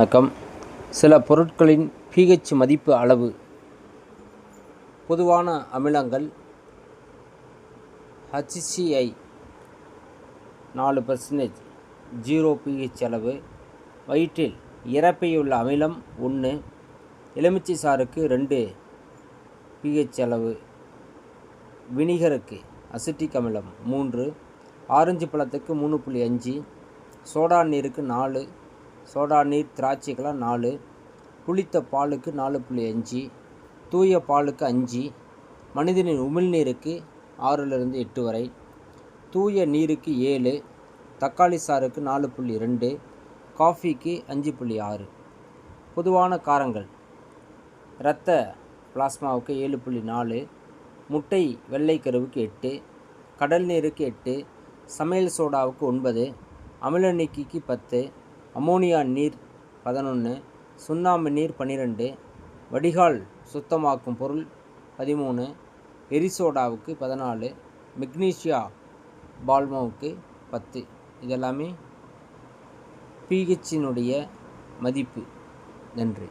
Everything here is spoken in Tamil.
வணக்கம். சில பொருட்களின் pH மதிப்பு அளவு. பொதுவான அமிலங்கள் HCl 4% 0 pH அளவு. வயிற்றில் இரைப்பையுள்ள அமிலம் 1, எலுமிச்சை சாறுக்கு 2 pH அளவு, வினிகருக்கு அசிட்டிக் அமிலம் 3, ஆரஞ்சு பழத்துக்கு 3.5, சோடா நீருக்கு 4, சோடா நீர் திராட்சைக்கெல்லாம் 4, புளித்த பாலுக்கு 4.5, தூய பாலுக்கு 5, மனிதனின் உமிழ்நீருக்கு 6லிருந்து 8 வரை, தூய நீருக்கு 7, தக்காளி சாறுக்கு 4.2, காஃபிக்கு 5.6. பொதுவான காரங்கள்: இரத்த பிளாஸ்மாவுக்கு 7.4, முட்டை வெள்ளைக்கருவுக்கு 8, கடல் நீருக்கு 8, சமையல் சோடாவுக்கு 9, அமில நீக்கிக்கு 10, அமோனியா நீர் 11, சுண்ணாம்பு நீர் 12, வடிகால் சுத்தமாக்கும் பொருள் 13, எரிசோடாவுக்கு 14, மெக்னீசியா பால்முக்கு 10. இதெல்லாமே pH மதிப்பு. நன்றி.